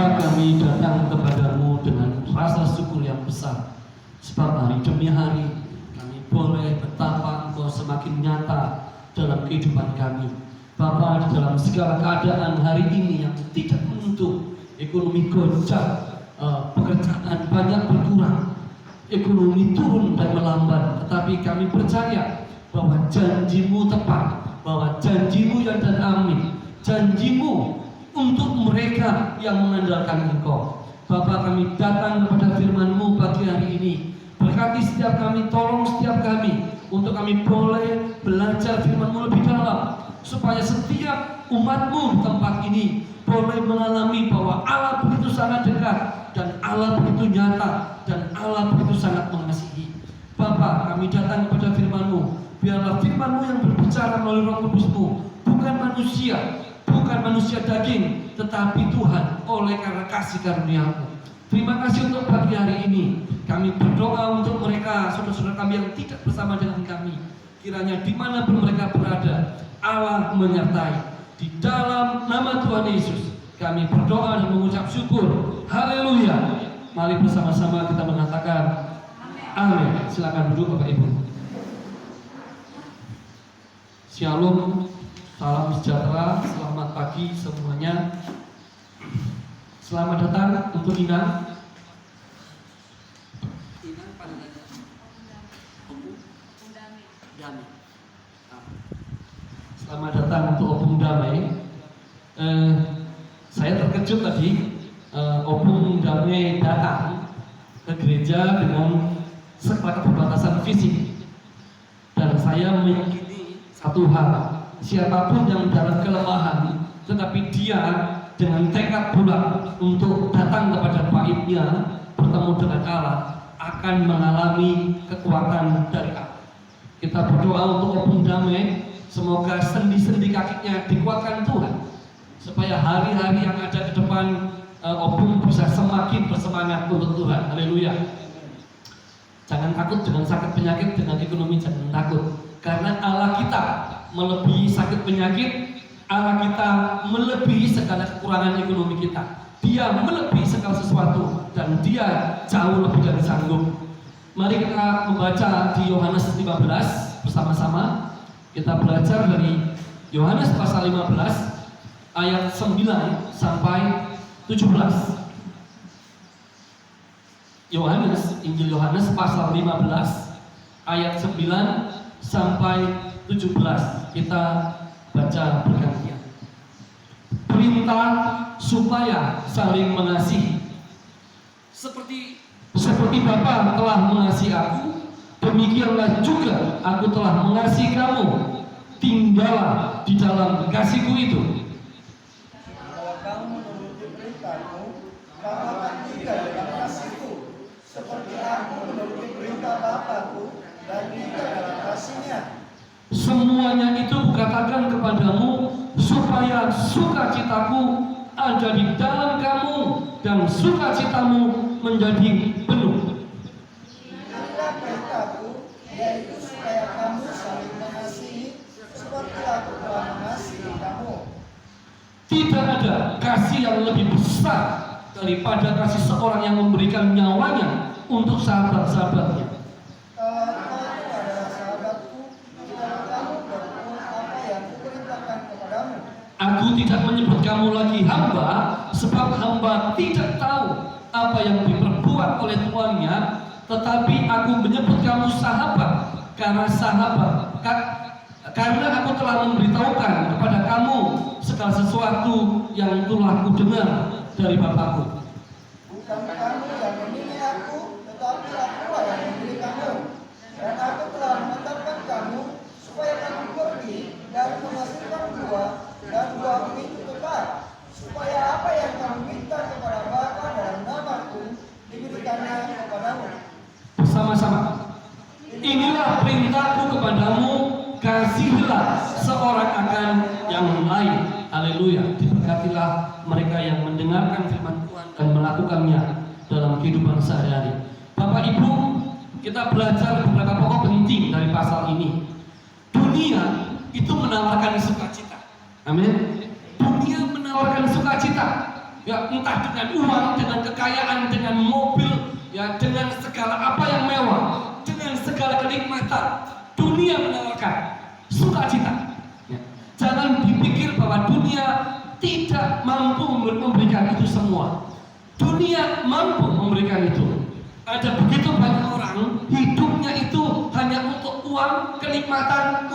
Bapa, kami datang kepadamu dengan rasa syukur yang besar, sebab hari demi hari kami boleh betapa Engkau semakin nyata dalam kehidupan kami. Bapa, di dalam segala keadaan hari ini yang tidak menentu, ekonomi goncang, pekerjaan banyak berkurang, ekonomi turun dan melambat, tetapi kami percaya bahwa janjimu tepat, bahwa janjimu yang dan amin, janjimu untuk mereka yang mengandalkan Engkau. Bapa, kami datang kepada firman-Mu pagi hari ini. Berkati setiap kami, tolong setiap kami untuk kami boleh belajar firman-Mu lebih dalam, supaya setiap umat-Mu di tempat ini boleh mengalami bahwa Allah begitu sangat dekat, dan Allah begitu nyata, dan Allah begitu sangat mengasihi. Bapa, kami datang kepada firman-Mu. Biarlah firman-Mu yang berbicara melalui Roh Kudus-Mu, bukan manusia daging, tetapi Tuhan oleh karena kasih karunia-Mu. Terima kasih untuk pagi hari ini. Kami berdoa untuk mereka, saudara-saudara kami yang tidak bersama dengan kami. Kiranya dimanapun mereka berada, Allah menyertai. Di dalam nama Tuhan Yesus kami berdoa dan mengucap syukur. Haleluya. Mari bersama-sama kita mengatakan amin. Silakan duduk Bapak Ibu. Shalom, salam sejahtera, selamat pagi semuanya. Selamat datang untuk Ina. Selamat datang untuk Opung Damai. Saya terkejut tadi, Opung Damai datang ke gereja dengan segala keterbatasan fisik, dan saya meyakini satu hal: siapapun yang dalam kelemahan, tetapi dia dengan tekad bulat untuk datang kepada paitnya, bertemu dengan Allah, akan mengalami kekuatan dari Allah. Kita berdoa untuk Opung Damai. Semoga sendi-sendi kakinya dikuatkan Tuhan, supaya hari-hari yang ada ke depan Opung bisa semakin bersemangat untuk Tuhan. Haleluya. Jangan takut dengan sakit penyakit, dengan ekonomi jangan takut, karena Allah kita melebihi sakit penyakit. Allah kita melebihi segala kekurangan ekonomi kita. Dia melebihi segala sesuatu, dan Dia jauh lebih dari sanggup. Mari kita membaca di Yohanes 15 bersama-sama. Kita belajar dari Yohanes pasal 15 ayat 9 sampai 17. Injil Yohanes pasal 15 ayat 9 sampai 17. Kita baca bergantian. Perintah supaya saling mengasihi. Seperti Bapa telah mengasihi aku, demikianlah juga aku telah mengasihi kamu. Tinggallah di dalam kasihku itu. Kalau kamu menuruti perintahku, kamu akan tinggal dalam kasihku, seperti aku menuruti perintah Bapakku dan tinggal dalam kasihnya. Semuanya itu kukatakan kepadamu, supaya sukacitaku ada di dalam kamu, dan sukacitamu menjadi penuh. Inilah perintahku, yaitu supaya kamu saling mengasihi, seperti aku telah mengasihi kamu. Tidak ada kasih yang lebih besar daripada kasih seorang yang memberikan nyawanya untuk sahabat-sahabatnya. Kalau engkau adalah sahabatku, jika kamu berbuat apa yang kuperintahkan kepadamu. Aku tidak menyebut kamu lagi hamba, sebab hamba tidak tahu apa yang diperbuat oleh tuannya, tetapi aku menyebut kamu sahabat, karena aku telah memberitahukan kepada kamu segala sesuatu yang telah kudengar dari Bapakku. Bukan kamu yang memilih aku, tetapi akulah yang memilih kamu. Dan aku telah menetapkan kamu supaya kamu pergi dan menghasilkan buah, dan buahmu itu tetap, supaya apa yang kamu minta kepada Bapa dalam namaku diberikannya kepadamu. Bersama-sama. Inilah perintahku kepadamu, kasihilah seorang akan yang lain. Haleluya. Diberkatilah mereka yang mendengarkan firman Tuhan dan melakukannya dalam kehidupan sehari-hari. Bapak Ibu, kita belajar beberapa pokok penting dari pasal ini. Dunia itu menawarkan sukacita. Amin. Dunia menawarkan sukacita, ya entah dengan uang, dengan kekayaan, dengan mobil, ya dengan segala apa yang mewah, dengan segala kenikmatan. Dunia menawarkan sukacita. Ya. Jangan dipikir bahwa dunia tidak mampu memberikan itu semua. Dunia mampu memberikan itu. Ada begitu banyak orang hidupnya itu hanya untuk uang, kenikmatan,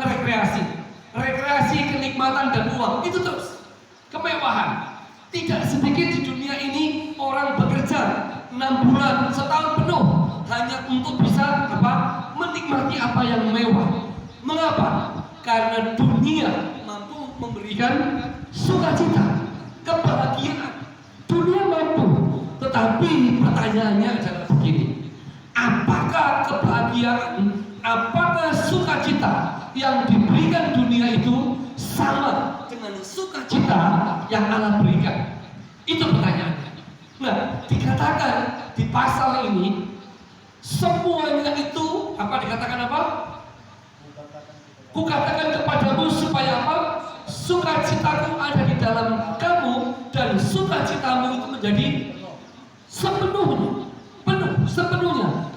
rekreasi, kenikmatan dan uang. Itu terus kemewahan. Tidak sedikit di dunia ini orang bekerja 6 bulan, setahun penuh hanya untuk bisa menikmati apa yang mewah. Mengapa? Karena dunia mampu memberikan sukacita, kebahagiaan. Dunia mampu. Tetapi pertanyaannya adalah begini, apakah kebahagiaan, apakah sukacita yang diberikan dunia itu sama dengan sukacita yang Allah berikan? Itu pertanyaannya. Nah, dikatakan di pasal ini semuanya itu dikatakan apa? Kukatakan kepadamu supaya apa? Sukacitaku ada di dalam kamu dan sukacitamu itu menjadi sepenuhnya,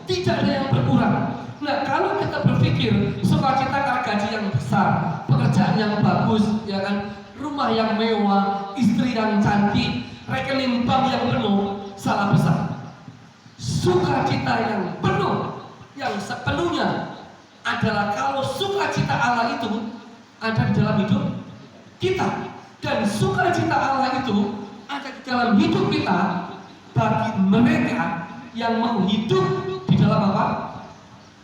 tidak ada yang berkurang. Nah, kalau kita berpikir sukacita karena gaji yang besar, pekerjaan yang bagus, ya kan, rumah yang mewah, istri yang cantik, rekening bank yang penuh, salah besar. Sukacita yang penuh, yang sepenuhnya adalah kalau sukacita Allah itu ada di dalam hidup kita, dan sukacita Allah itu ada di dalam hidup kita bagi mereka yang mau hidup di dalam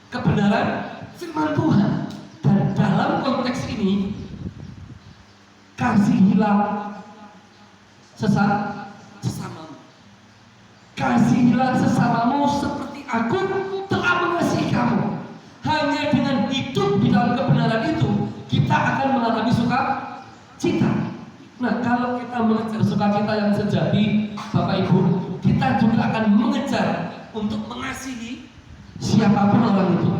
kebenaran firman Tuhan. Dan dalam konteks ini, kasihilah sesamamu. Kasihilah sesamamu seperti aku telah mengasihi kamu. Hanya dengan hidup di dalam kebenaran itu kita akan mengalami sukacita. Nah, kalau kita mengejar sukacita yang sejati, Bapak Ibu, kita juga akan mengejar untuk mengasihi siapapun orang itu.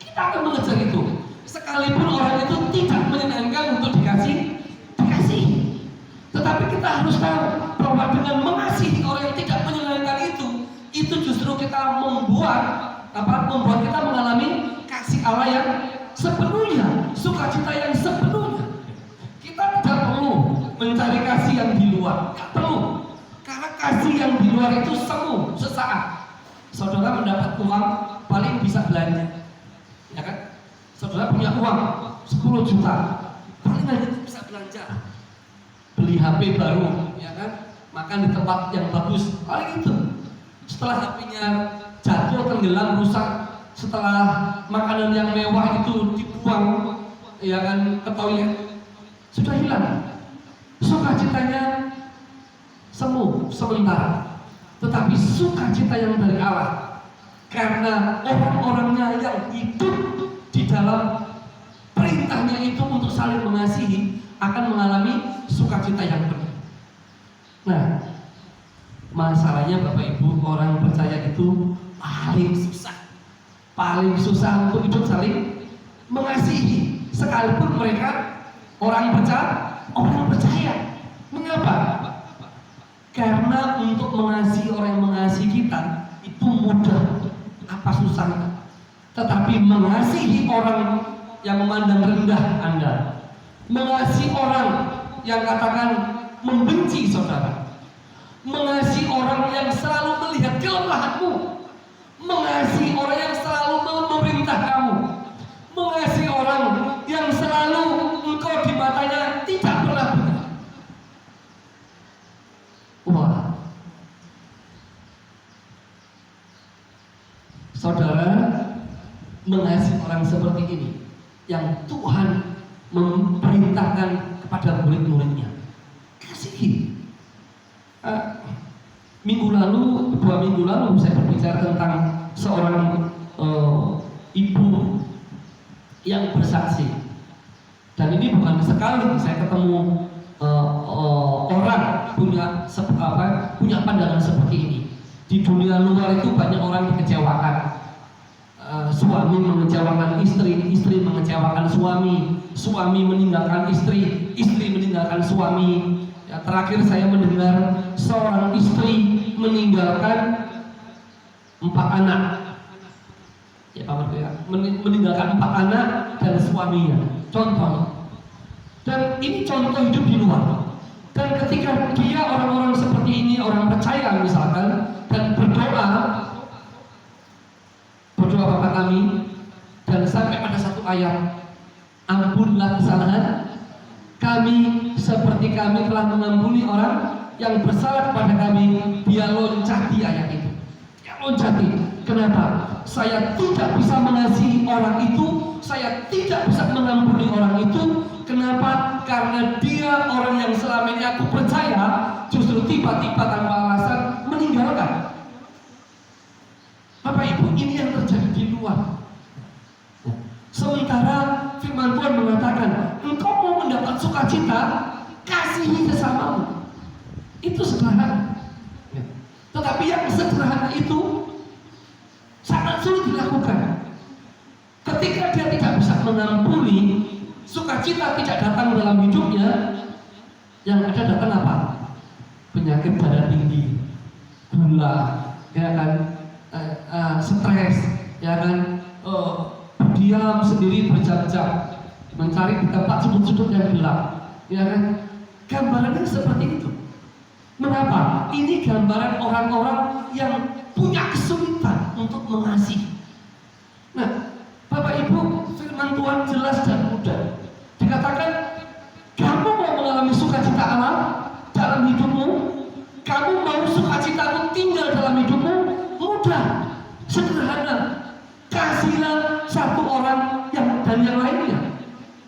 Kita akan mengejar itu, sekalipun orang itu tidak menyenangkan untuk dikasihi. Tetapi kita harus tahu bahwa dengan mengasihi orang yang tidak menyenangkan itu justru kita membuat kita mengalami kasih Allah yang sepenuhnya, sukacita yang sepenuhnya. Kita tidak perlu mencari kasih yang di luar, tidak perlu. Karena kasih yang di luar itu semu, sesaat. Saudara mendapat uang, paling bisa belanja, ya kan? Saudara punya uang 10 juta, paling hanya bisa belanja, beli HP baru, ya kan? Makan di tempat yang bagus, paling itu. Setelah HP-nya jatuh, tenggelam, rusak, setelah makanan yang mewah itu dibuang, ya kan, ke toilet, sudah hilang. Sukacitanya semu, sementara. Tetapi sukacita yang dari Allah, karena orang-orangnya yang hidup di dalam perintahnya itu untuk saling mengasihi, akan mengalami sukacita yang penuh. Nah, masalahnya Bapak Ibu, orang percaya itu paling susah untuk hidup saling mengasihi, sekalipun mereka orang percaya. Mengapa? Karena untuk mengasihi orang yang mengasihi kita itu mudah, apa susahnya? Tetapi mengasihi orang yang memandang rendah Anda, mengasihi orang yang katakan membenci saudara, mengasihi orang yang selalu melihat kelemahanmu, mengasihi orang yang selalu memerintah kamu, mengasihi orang yang selalu engkau di matanya tidak pernah benar. Wah, saudara, mengasihi orang seperti ini yang Tuhan memerintahkan kepada murid-muridnya, kasihi. Minggu lalu, 2 minggu lalu saya berbicara tentang seorang ibu yang bersaksi. Dan ini bukan sekali saya ketemu orang punya pandangan seperti ini. Di dunia luar itu banyak orang dikecewakan. Suami mengecewakan istri, istri mengecewakan suami, suami meninggalkan istri, istri meninggalkan suami, Ya, terakhir saya mendengar seorang istri meninggalkan 4 anak. Ya, Pak Mertua, ya. Meninggalkan 4 anak dan suaminya. Contoh. Dan ini contoh hidup di luar. Dan ketika dia orang-orang seperti ini, orang percaya misalkan, dan berdoa Bapa kami, dan sampai pada satu ayat, ampunilah kesalahan kami seperti kami telah mengampuni orang yang bersalah kepada kami. Dia loncati ayat itu. Dia loncati. Kenapa? Saya tidak bisa mengasihi orang itu, saya tidak bisa mengampuni orang itu. Kenapa? Karena dia orang yang selama ini aku percaya justru tiba-tiba tanpa alasan meninggalkan. Bapak Ibu, ini yang terjadi di luar. Sementara firman Tuhan mengatakan, engkau mau mendapat sukacita, kasihi sesamamu. Itu sederhana. Tetapi yang sederhana itu sangat sulit dilakukan. Ketika dia tidak bisa mengampuni, sukacita tidak datang dalam hidupnya, yang ada datang apa? Penyakit darah tinggi, gula, ya kan, stres, ya kan, diam sendiri berjam-jam mencari di tempat sudut-sudut yang gelap, ya kan? Gambarannya seperti itu. Mengapa? Ini gambaran orang-orang yang punya kesulitan untuk mengasihi. Nah, Bapak Ibu, firman Tuhan jelas dan mudah. Dikatakan, kamu mau mengalami sukacita Allah dalam hidupmu, kamu mau sukacitaku tinggal dalam hidupmu, mudah, sederhana. Kasihlah satu orang dan yang lainnya.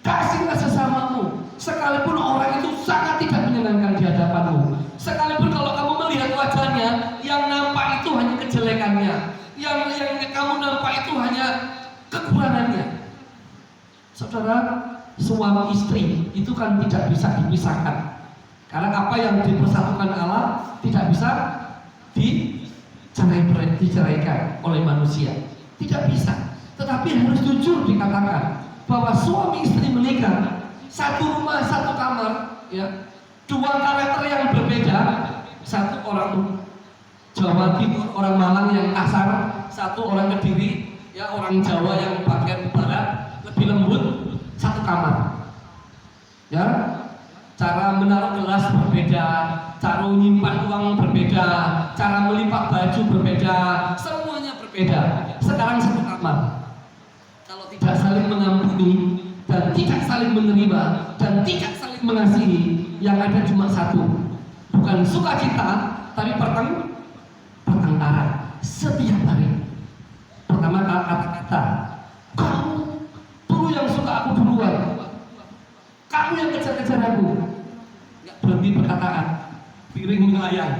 Kasihlah sesamamu, sekalipun orang itu sangat tidak menyenangkan di hadapanmu. Sekalipun kalau kamu melihat wajahnya, yang nampak itu hanya kejelekannya, yang kamu nampak itu hanya kekurangannya. Saudara, suami istri itu kan tidak bisa dipisahkan. Karena apa yang dipersatukan Allah tidak bisa diceraikan oleh manusia. Tidak bisa. Tetapi harus jujur dikatakan bahwa suami istri menikah, satu rumah satu kamar, ya, 2 karakter yang berbeda. Satu orang Jawa Timur, orang Malang yang kasar, satu orang Kediri, ya, orang Jawa yang bagian barat lebih lembut. Satu kamar, ya, cara menaruh gelas berbeda, cara menyimpan uang berbeda, cara melipat baju berbeda, semuanya berbeda. Sekarang satu kamar. Kalau tidak saling mengampuni dan tidak saling menerima dan tidak saling mengasihi, yang ada cuma satu, bukan sukacita, tapi pertengkaran setiap hari. Pertama kata-kata, kamu dulu yang suka aku duluan, kamu yang kejar-kejar aku. Nggak berhenti perkataan, piring melayang.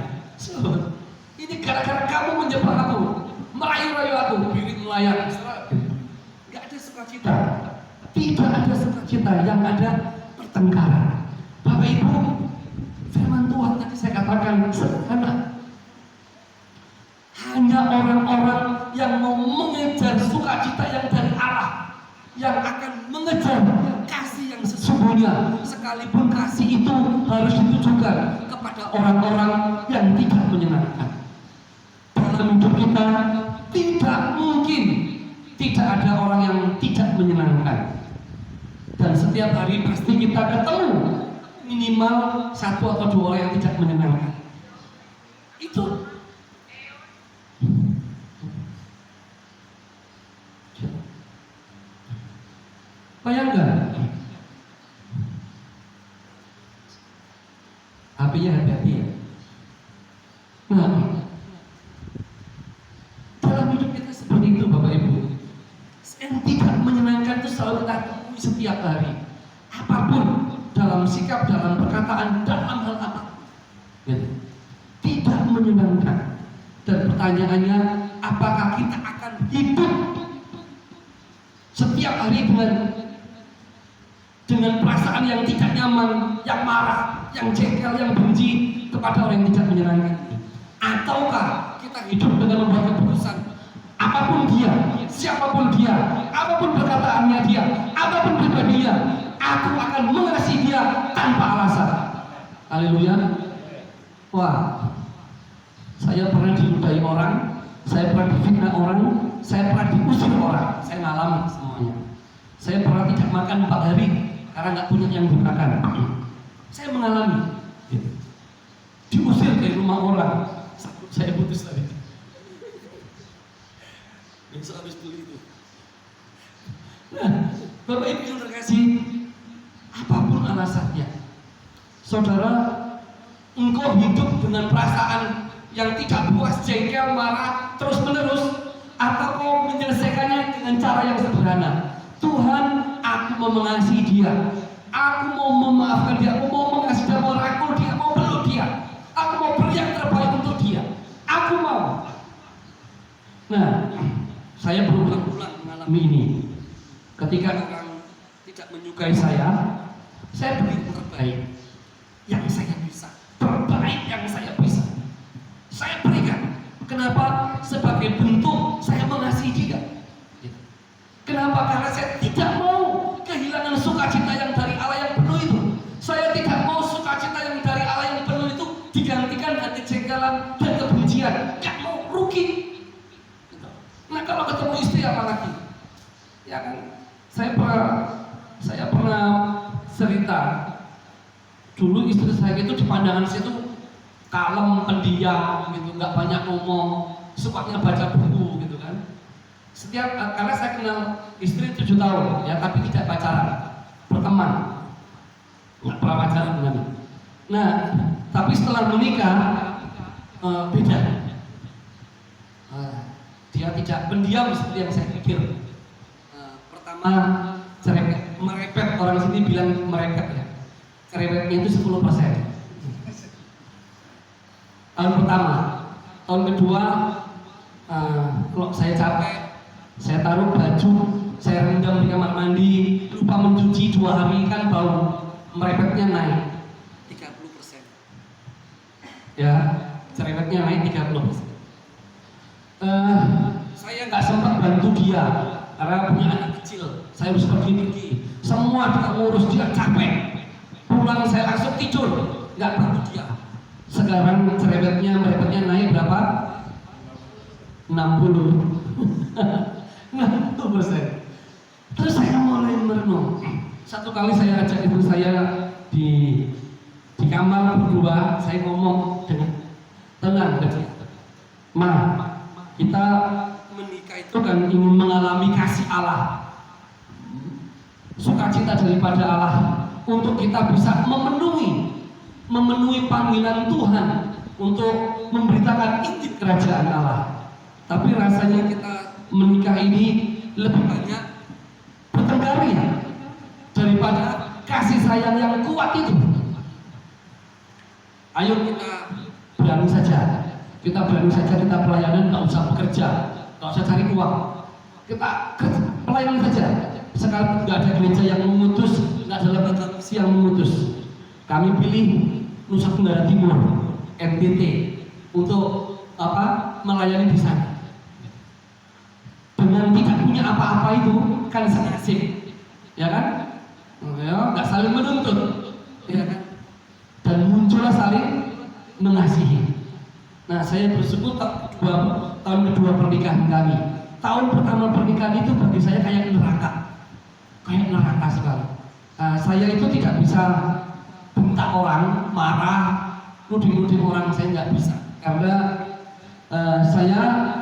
Ini gara-gara kamu menjebak aku, merayu-rayu aku, piring melayang. Nggak ada sukacita, tidak ada sukacita, yang ada pertengkaran. Bapak Ibu, firman Tuhan tadi saya katakan sederhana. Hanya orang-orang yang mau mengejar sukacita yang dari Allah, yang akan mengejar kasih yang sesungguhnya, sekalipun kasih itu harus ditujukan kepada orang-orang yang tidak menyenangkan. Dalam hidup kita tidak mungkin tidak ada orang yang tidak menyenangkan, dan setiap hari pasti kita ketemu minimal 1 atau 2 orang yang tidak menyenangkan. Itu bayangkan, HP-nya hati-hati ya. Nah, dalam hidup kita seperti itu Bapak Ibu. Yang tidak menyenangkan itu selalu kita temui setiap hari. Apapun, dalam sikap, dalam perkataan, dalam hal apapun, gitu. Tidak menyenangkan. Dan pertanyaannya, apakah kita akan hidup setiap hari dengan perasaan yang tidak nyaman, yang marah, yang jengkel, yang benci kepada orang yang tidak menyenangkan? Ataukah kita hidup dengan membuat keputusan, apapun dia, siapapun dia, apapun perkataannya dia, apapun pribadinya, aku akan mengasihi dia tanpa alasan. Haleluya. Wah, saya pernah diludahi orang, saya pernah difitnah orang, saya pernah diusir orang, saya ngalami semuanya. Saya pernah tidak makan 4 hari karena nggak punya yang dimakan. Saya mengalami diusir dari rumah orang, saya putus tadi. Besok habis beli itu. Nah, Bapak Ibu yang terkasih, apapun alasannya, saudara, engkau hidup dengan perasaan yang tidak puas, jengkel, marah, terus menerus, atau kau menyelesaikannya dengan cara yang sederhana. Tuhan, aku mau mengasihi dia, aku mau memaafkan dia, aku mau mengasihi dia, mau rangkul dia, mau peluk dia, aku mau beri yang terbaik untuk dia, aku mau. Nah, saya berulang-ulang mengalami ini. Ketika orang tidak menyukai saya beri yang terbaik yang saya bisa, terbaik yang saya bisa, saya berikan. Kenapa? Sebagai bentuk saya mengasihi dia. Kenapa? Karena saya tidak mau kehilangan sukacita yang dari Allah yang penuh itu. Saya tidak mau sukacita yang dari Allah yang penuh itu digantikan dengan kejengkelan dan kebencian. Gak mau, rugi. Nah, kalau ketemu istri apalagi? Ya kan? Saya pernah cerita. Dulu istri saya itu di pandangan saya itu kalem, pendiam gitu, nggak banyak ngomong, sukanya baca buku gitu kan. Karena saya kenal istri 7 tahun ya, tapi tidak pacaran, berteman, nggak pernah pacaran dengan. Nah, tapi setelah menikah beda. Dia tidak pendiam seperti yang saya pikir. Pertama cerewet, merepet, orang sini bilang merepet ya. Cerewetnya itu 10%. Tahun pertama, tahun kedua, kalau saya capek, saya taruh baju, saya rendam di kamar mandi, lupa mencuci 2 hari kan bau, merepetnya naik 30%. Ya, cerewetnya naik 30%. Saya nggak sempat bantu dia karena punya anak kecil. Saya harus pergi, semua dia ngurus, dia capek. Pulang saya langsung tidur, nggak bantu dia. Sekarang cerewetnya, merepetnya naik berapa? 60. 60%. Terus saya mulai merenung. Satu kali saya ajak ibu saya di kamar berdua, saya ngomong dengan tenang, Ma, kita menikah itu kan ingin mengalami kasih Allah, sukacita daripada Allah, untuk kita bisa memenuhi panggilan Tuhan untuk memberitakan Injil kerajaan Allah. Tapi rasanya kita menikah ini lebih banyak bertengkar ya daripada kasih sayang yang kuat itu. Ayo kita berani saja, kita pelayanan, nggak usah bekerja, nggak usah cari uang, kita pelayanan saja. Sekarang nggak ada gereja yang memutus, nggak ada lembaga misi yang memutus. Kami pilih Nusa Tenggara Timur, NTT, untuk melayani di sana. Dengan tidak punya apa-apa itu kan senasib, ya kan? Ya, nggak saling menuntut, ya kan? Dan muncullah saling mengasihi. Nah, saya bersyukur tahun kedua pernikahan kami. Tahun pertama pernikahan itu bagi saya kayak neraka sekali. Saya itu tidak bisa bentak orang, marah, nuding orang, saya nggak bisa. Karena saya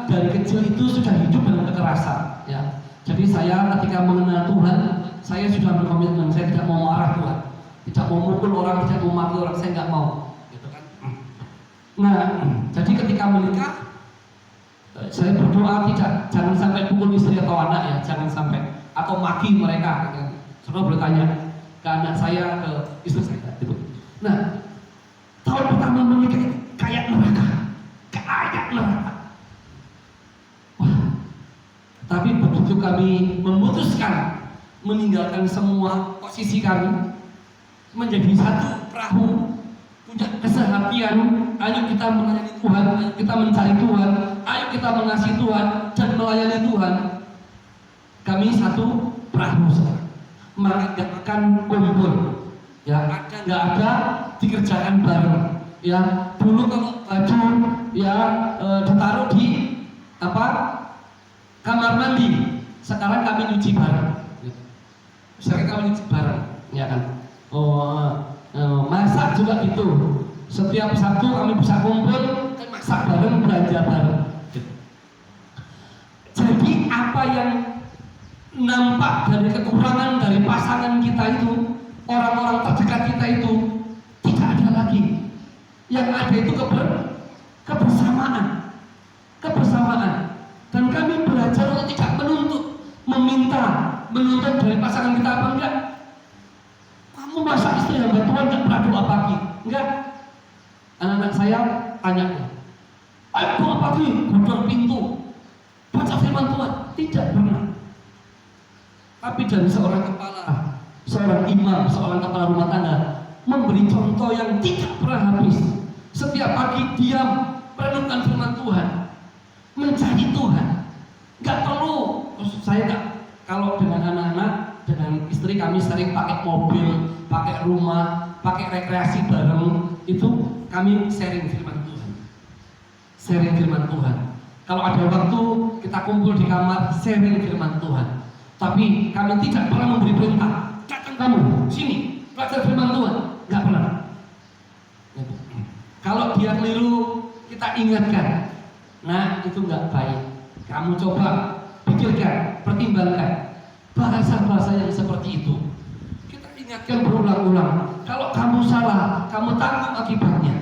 dari kecil itu sudah hidup dengan kekerasan, ya. Jadi saya ketika mengenal Tuhan, saya sudah berkomitmen, saya tidak mau marah Tuhan, tidak mau mukul orang, tidak mau maki orang, saya nggak mau, gitu kan. Nah, jadi ketika menikah, saya berdoa jangan sampai pukul istri atau anak ya, jangan sampai, atau maki mereka. Gitu. Saudara boleh tanya ke anak saya, ke istri saya, gitu. Nah, tahun pertama menikah itu kayak neraka. Wah, tapi begitu kami memutuskan meninggalkan semua posisi kami, menjadi satu perahu, punya kesehatian, ayo kita melayani Tuhan, ayo kita mencari Tuhan, ayo kita mengasihi Tuhan dan melayani Tuhan. Kami satu perahu sekarang, mengadakan kumpul, ya, nggak ada dikerjakan bareng. Ya, dulu kalau baju ya ditaruh di apa? Kamar mandi. Sekarang kami nyuci bareng. Sekarang kami nyuci bareng, ya kan? Masak juga gitu. Setiap Sabtu kami bisa kumpul, masak bareng, belanja bareng. Jadi apa yang nampak dari kekurangan dari pasangan kita itu, orang-orang terdekat kita itu tidak ada lagi. Yang ada itu kebersamaan. Dan kami belajar untuk tidak menuntut dari pasangan kita apa enggak. Kamu masa istri hamba Tuhan enggak pernah doa pagi? Enggak. Anak-anak saya tanya, ayo doa pagi, godor pintu, baca firman Tuhan. Tidak pernah. Tapi dari seorang kepala, seorang imam, seorang kepala rumah tangga memberi contoh yang tidak pernah habis. Setiap pagi diam, merenungkan firman Tuhan, mencari Tuhan. Gak perlu, saya gak, kalau dengan anak-anak, dengan istri kami sering pakai mobil, pakai rumah, pakai rekreasi bareng, itu kami sharing firman Tuhan. Sharing firman Tuhan. Kalau ada waktu kita kumpul di kamar, sharing firman Tuhan. Tapi kami tidak pernah memberi perintah, datang kamu sini belajar firman Tuhan, nggak pernah. Kalau dia keliru, kita ingatkan. Nah, itu nggak baik. Kamu coba pikirkan, pertimbangkan bahasa-bahasa yang seperti itu. Kita ingatkan berulang-ulang. Kalau kamu salah, kamu tanggung akibatnya.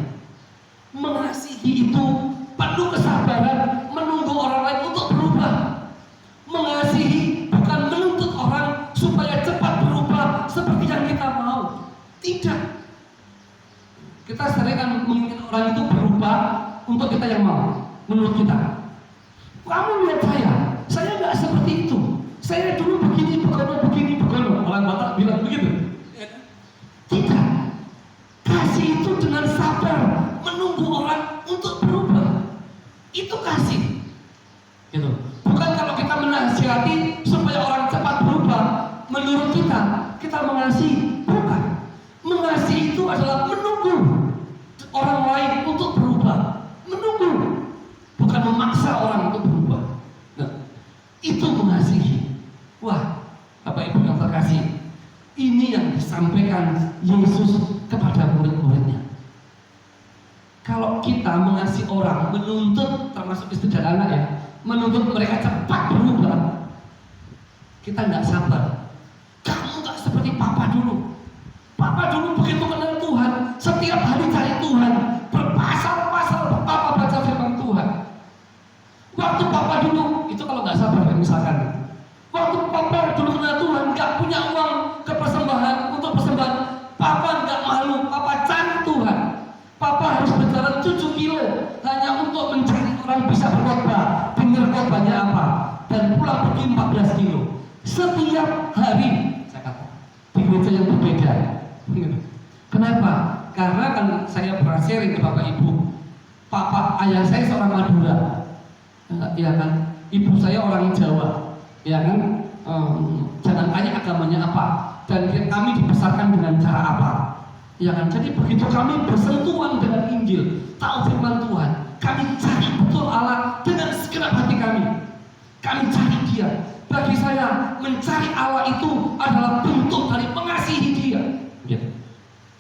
Mengasihi itu penuh kesabaran, menunggu orang lain untuk berubah. Mengasihi bukan menuntut orang supaya cepat berubah seperti yang kita mau. Tidak. Kita sering kan menginginkan orang itu berubah untuk kita yang mau, menurut kita. Kamu lihat saya nggak seperti itu. Saya dulu begini, begono. Orang Batak bilang begitu. Tidak. Kasih itu dengan sabar, menunggu orang untuk berubah. Itu kasih. Gitu. Bukan kalau kita menasihati supaya orang cepat berubah, menurut kita mengasihi. Bukan. Mengasihi itu adalah menunggu orang lain untuk berubah. Menunggu. Bukan memaksa orang untuk berubah. Nah, itu mengasihi. Wah, Bapak Ibu yang terkasih, ini yang disampaikan Yesus kepada murid-muridnya. Kalau kita mengasihi orang, menuntut, termasuk istri dan anak ya, menuntut mereka cepat berubah, kita nggak sabar. Kamu nggak seperti Papa dulu. Papa dulu begitu kenal Tuhan, setiap hari cari Tuhan, berpasal-pasal Papa baca firman Tuhan. Waktu Papa dulu, itu kalau nggak sabar misalkan, waktu Papa dulu kenal Tuhan, nggak punya uang ke persembahan, untuk persembahan, Papa nggak malu, Papa cari Tuhan. Papa harus berjalan 7 kilo hanya untuk mencari orang bisa berkhotbah, dengar khotbahnya apa, dan pulang pergi 14 kilo setiap hari. Saya kata di gereja yang berbeda. Kenapa? Karena kan saya pernah sharing ke Bapak Ibu, ayah saya seorang Madura, ya kan, ibu saya orang Jawa, ya kan, jangan tanya agamanya apa, dan kami dibesarkan dengan cara apa, ya kan. Jadi begitu kami bersentuhan dengan Injil, tahu firman Tuhan, kami cari betul Allah dengan segenap hati kami cari Dia. Bagi saya, mencari Allah itu adalah bentuk dari mengasihi Dia. Gitu.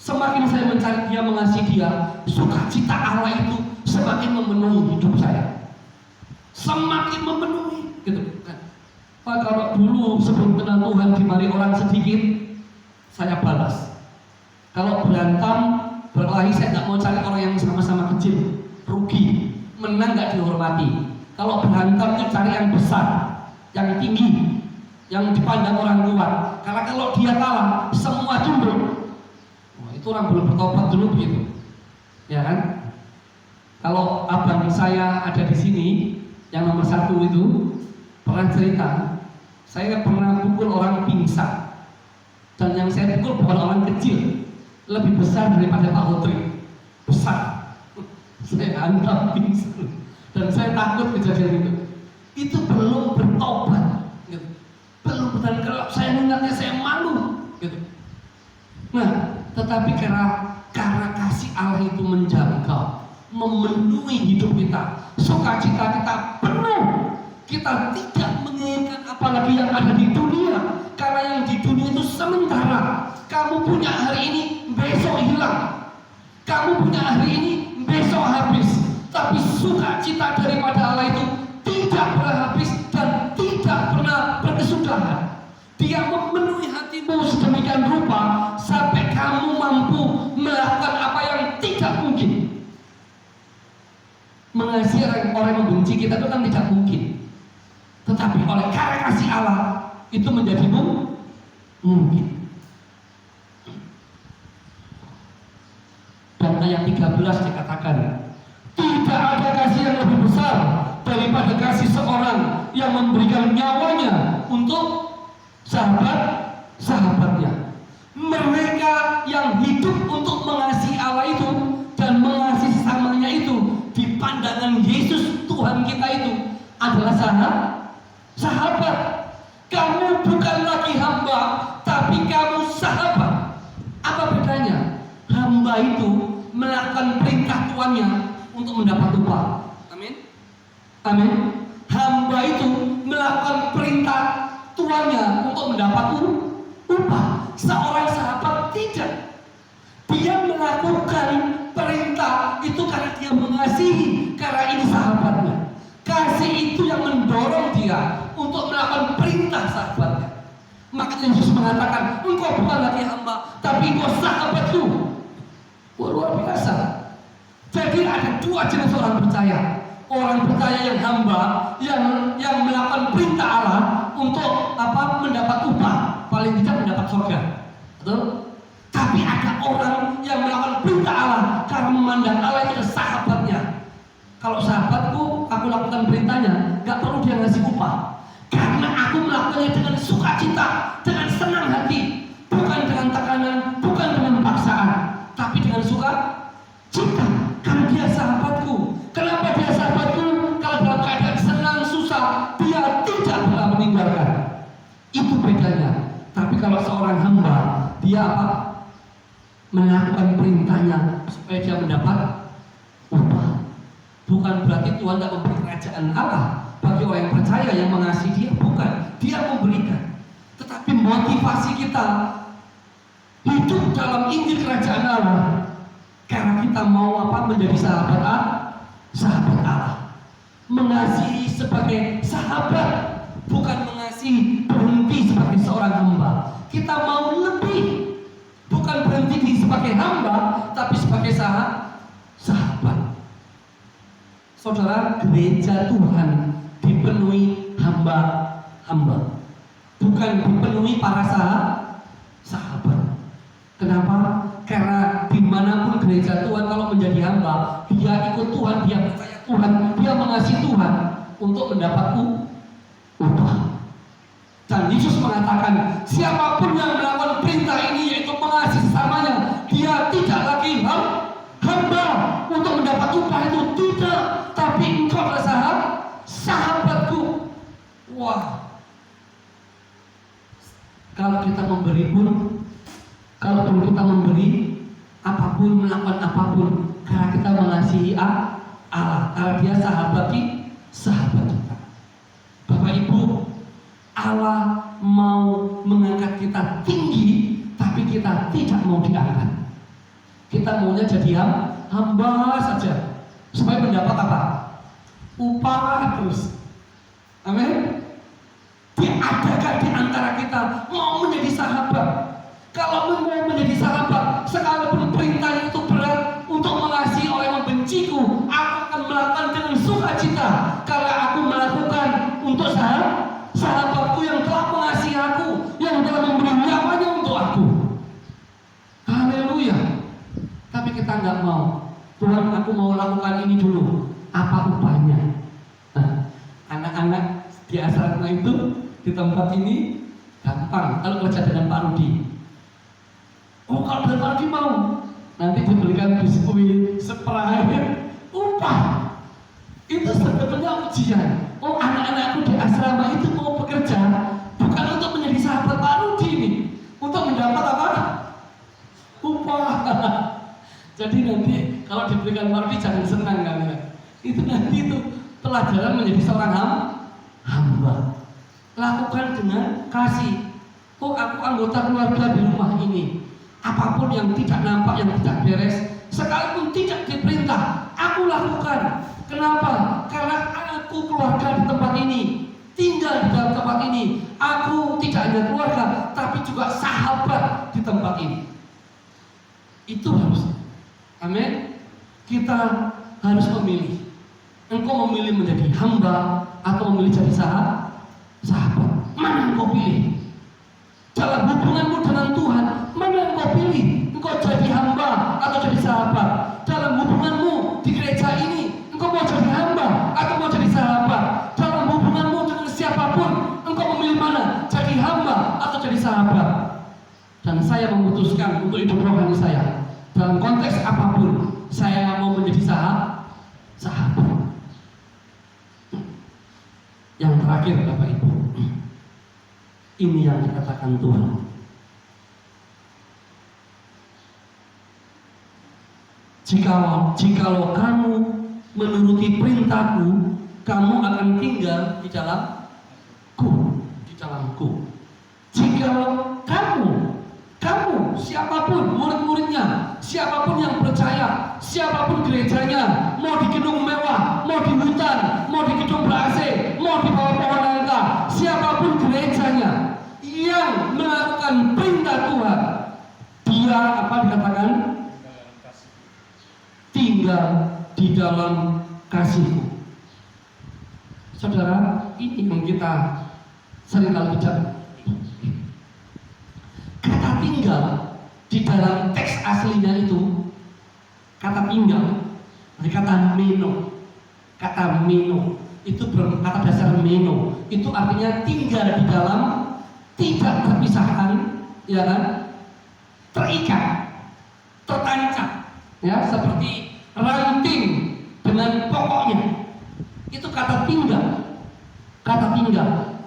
Semakin saya mencari Dia, mengasihi Dia, sukacita Allah itu semakin memenuhi hidup saya. Semakin memenuhi, gitu kan. Pak, kalau dulu sebelum kenal Tuhan dimari orang sedikit, saya balas. Kalau berantem, berkelahi, saya nggak mau cari orang yang sama-sama kecil, rugi, menang nggak dihormati. Kalau berantem itu cari yang besar, yang tinggi, yang dipandang orang kuat. Karena kalau dia kalah, semua tunduk. Itu orang belum bertobat dulu begitu, ya kan? Kalau abang saya ada di sini, yang nomor 1 itu pernah cerita, saya pernah pukul orang pingsan, dan yang saya pukul bukan orang kecil, lebih besar daripada Pak Hotri, besar. Saya hantam pingsan, dan saya takut kejadian itu. Itu belum bertobat, gitu. Belum. Dan kalau saya ingatnya saya malu, gitu. Nah, tetapi karena Karena kasih Allah itu menjangkau, memenuhi hidup kita. Sukacita kita penuh. Kita tidak menginginkan apalagi yang ada di dunia. Karena yang di dunia itu sementara. Kamu punya hari ini, besok hilang. Kamu punya hari ini, besok habis. Tapi sukacita daripada Allah itu tidak pernah habis dan tidak pernah berkesudahan. Dia memenuhi hatimu sedemikian rupa sampai kamu mampu melakukan apa yang tidak mungkin. Mengasihi orang yang membenci kita itu kan tidak mungkin. Tetapi oleh karena kasih Allah itu menjadi mungkin. Dan ayat 13 dikatakan, tidak ada kasih yang lebih besar daripada kasih seorang yang memberikan nyawanya untuk sahabat-sahabatnya. Mereka yang hidup untuk mengasihi Allah itu dan mengasihi sesamanya itu di pandangan Yesus Tuhan kita itu adalah sahabat. Kamu bukan lagi hamba, tapi kamu sahabat. Apa bedanya? Hamba itu melakukan perintah tuannya untuk mendapat upah. Amin. Amin. Hamba itu melakukan perintah tuannya untuk mendapat upah. Seorang sahabat tidak. Dia melakukan perintah itu karena dia mengasihi, karena ini sahabatnya. Kasih itu yang mendorong dia untuk melakukan perintah sahabatnya. Makanya Yesus mengatakan, engkau bukan lagi hamba, tapi engkau sahabatku. Luar biasa. Jadi ada dua jenis orang percaya. Orang percaya yang hamba, yang melakukan perintah Allah untuk mendapat upah, paling tidak mendapat surga. Betul? Tapi ada orang yang melakukan perintah Allah karena memandang Allah itu adalah sahabatnya. Kalau sahabatku, aku lakukan perintahnya, gak perlu dia ngasih upah. Karena aku melakukannya dengan sukacita, dengan senang hati, bukan dengan tekanan, bukan dengan paksaan, tapi dengan sukacita. Karena dia sahabatku. Kenapa dia sahabatku? Kalau dalam keadaan senang, susah, dia tidak pernah meninggalkan. Itu bedanya. Tapi kalau seorang hamba, dia melakukan perintahnya supaya dia mendapat upah. Bukan berarti Tuhan tidak memberi kerajaan Allah bagi orang yang percaya, yang mengasihi dia. Bukan, dia memberikan. Tetapi motivasi kita hidup dalam Injil kerajaan Allah karena kita mau menjadi sahabat Allah. Mengasihi sebagai sahabat, bukan mengasihi berhenti sebagai seorang hamba. Kita mau lebih, bukan berhenti sebagai hamba, tapi sebagai sahabat. Saudara, gereja Tuhan dipenuhi hamba-hamba, bukan dipenuhi para sahabat. Kenapa? Karena dimanapun gereja Tuhan, kalau menjadi hamba, dia ikut Tuhan, dia percaya Tuhan, dia mengasihi Tuhan untuk mendapat upah. Dan Yesus mengatakan, siapapun yang melakukan perintah ini, yaitu mengasihi sesamanya, dia tidak lagi hamba untuk mendapat upah itu, tidak. Tapi engkau adalah sahabatku. Wah, kalau kita memberi pun, kalaupun kita memberi apapun, melakukan apapun, karena kita mengasihi Allah, karena dia sahabat kita. Bapak Ibu, Allah mau mengangkat kita tinggi, tapi kita tidak mau diangkat. Kita maunya jadi hamba saja, supaya mendapat upah terus. Amin. Diadakan di antara kita mau menjadi sahabat. Kalau mau menjadi sahabat, sekalipun perintahnya itu berat untuk mengasihi orang yang membenciku, aku akan melakukan dengan sukacita, karena aku melakukan untuk sahabatku yang telah mengasihi aku, yang telah memberi nyawanya untuk aku. Haleluya. Tapi kita nggak mau. Tuhan, aku mau lakukan ini dulu. Apa upahnya? Nah, anak-anak di asrama itu, di tempat ini gampang. Kalau kerja dengan Pak Rudi, kalau dengan Pak Rudi mau, nanti diberikan biskuit, spray, upah. Itu sebetulnya ujian. Anak-anakku di asrama itu mau bekerja bukan untuk menjadi sahabat Pak Rudi ini, untuk mendapat upah. Jadi nanti kalau diberikan wardi jangan senang kan ya. Itu nanti itu pelajaran menjadi seorang hamba. Lakukan dengan kasih. Oh, aku anggota keluarga di rumah ini. Apapun yang tidak nampak, yang tidak beres, sekalipun tidak diperintah, aku lakukan. Kenapa? Karena aku keluarga di tempat ini, tinggal di dalam tempat ini. Aku tidak hanya keluarga, tapi juga sahabat di tempat ini. Itu harus. Amin. Kita harus memilih. Engkau memilih menjadi hamba atau memilih jadi sahabat. Mana engkau pilih? Dalam hubunganmu dengan Tuhan, mana engkau pilih? Engkau jadi hamba atau jadi sahabat? Dalam hubunganmu di gereja ini, engkau mau jadi hamba atau mau jadi sahabat? Dalam hubunganmu dengan siapapun, engkau memilih mana? Jadi hamba atau jadi sahabat? Dan saya memutuskan untuk hidup rohani saya. Dalam konteks apapun, saya mau menjadi sahabat. Yang terakhir, Bapak Ibu, ini yang dikatakan Tuhan. Jikalau kamu menuruti perintahku, kamu akan tinggal di dalamku. Jikalau kamu siapapun murid-muridnya, siapapun yang percaya, siapapun gerejanya, mau di gedung mewah, mau di hutan, mau di gedung ber-AC, mau di bawah pohon angka, siapapun gerejanya yang melakukan perintah Tuhan, dia apa dikatakan? Tinggal di dalam kasihku. Saudara, ini yang kita seringkali bicara. Kata tinggal di dalam teks aslinya itu, kata tinggal dari kata meno. Kata meno itu kata dasar meno, itu artinya tinggal di dalam, tidak terpisahkan, ya kan? Terikat, tertancap, ya, seperti ranting dengan pokoknya. Itu kata tinggal,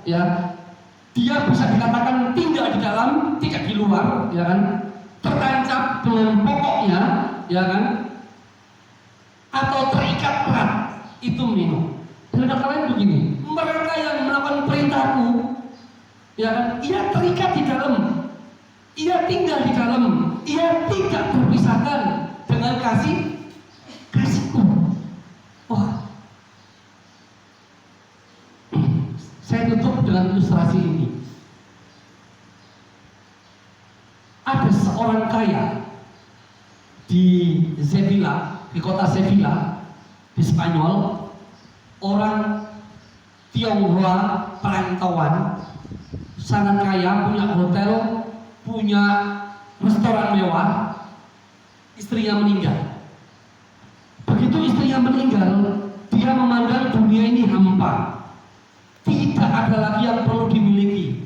ya. Dia bisa dikatakan tinggal di dalam, tidak di luar, ya kan? Tertancap dengan pokoknya, ya kan? Atau terikat erat, itu meno. Dan ada kalian begini, mereka yang melakukan perintahku, ya kan? Ia terikat di dalam, ia tinggal di dalam, ia tidak terpisahkan dengan kasihku. Wah, saya tutup dengan ilustrasi ini. Ada seorang kaya di Sevilla, di kota Sevilla, di Spanyol, orang Tionghoa perantauan, sangat kaya, punya hotel, punya restoran mewah. Istrinya meninggal. Begitu istrinya meninggal, dia memandang dunia ini hampa. Tidak ada lagi yang perlu dimiliki.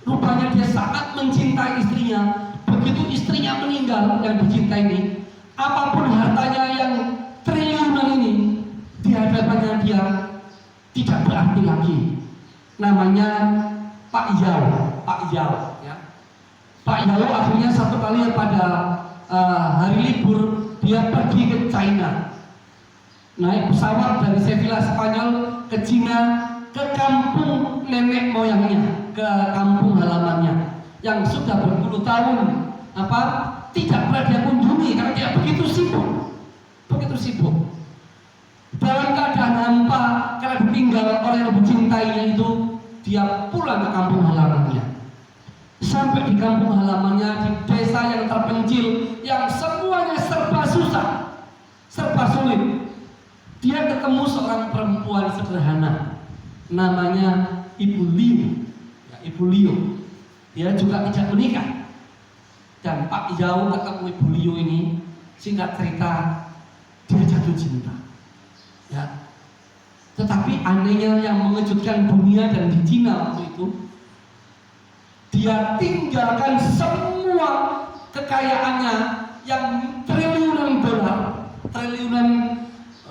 Rupanya dia sangat mencintai istrinya. Begitu istrinya meninggal, yang dicintai ini, apapun hartanya yang triliunan ini, di hadapannya dia tidak berarti lagi. Namanya Pak Yao, ya. Pak Yao akhirnya satu kali pada hari libur dia pergi ke China, naik pesawat dari Sevilla Spanyol ke China, ke kampung nenek moyangnya, ke kampung halamannya yang sudah berpuluh tahun tidak pernah dia kunjungi karena dia begitu sibuk. Dalam keadaan hampa karena ditinggal oleh yang dicintainya itu, dia pulang ke kampung halamannya. Sampai di kampung halamannya, di desa yang terpencil, yang semuanya serba susah, serba sulit, dia ketemu seorang perempuan sederhana, namanya Ibu Liu. Dia juga tidak menikah. Dan Pak Yao ketemu Ibu Liu ini, singkat cerita, dia jatuh cinta. Ya. Tetapi anehnya yang mengejutkan dunia dan di Cina waktu itu, dia tinggalkan semua kekayaannya yang triliunan dolar, triliunan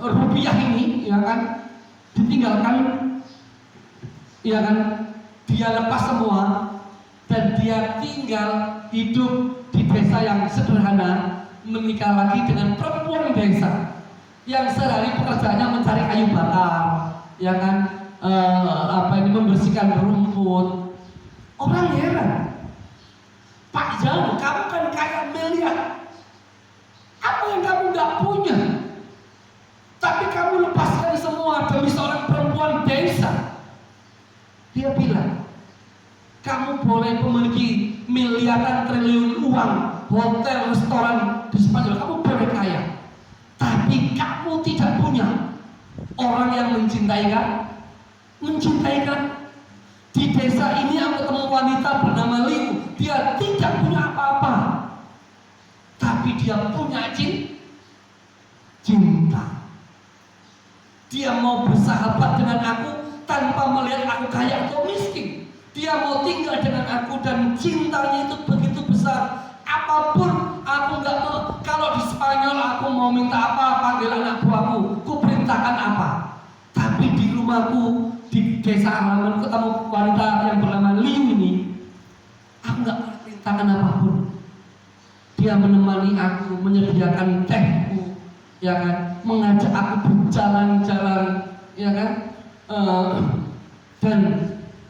rupiah ini, ya kan, ditinggalkan, ya kan, dia lepas semua dan dia tinggal hidup di desa yang sederhana, menikah lagi dengan perempuan desa yang sehari pekerjaannya mencari kayu bakar, ya kan, membersihkan rumput. Orang heran, Pak Jalmo, kamu kan kaya miliar, apa yang kamu nggak punya? Tapi kamu lepaskan semua demi seorang perempuan desa. Dia bilang, kamu boleh memiliki miliaran triliun uang, hotel, restoran di Spanyol, kamu boleh kaya, tapi kamu tidak punya orang yang mencintai kan? Di desa ini aku ketemu wanita bernama Liu. Dia tidak punya apa-apa, tapi dia punya cinta. Dia mau bersahabat dengan aku tanpa melihat aku kaya atau miskin. Dia mau tinggal dengan aku dan cintanya itu begitu besar. Apapun aku nggak mau. Kalau di Spanyol aku mau minta apa, panggil anak buahku, ku perintahkan apa. Tapi di rumahku di desa halaman ketemu wanita yang bernama Liu ini, aku nggak perintahkan apapun. Dia menemani aku, menyediakan tehku, ya kan, mengajak aku berjalan-jalan, ya kan,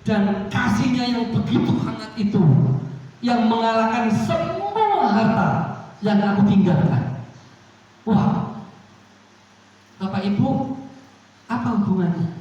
dan kasihnya yang begitu hangat itu, yang mengalahkan semua harta yang aku tinggalkan. Wah, Bapak Ibu, apa hubungannya?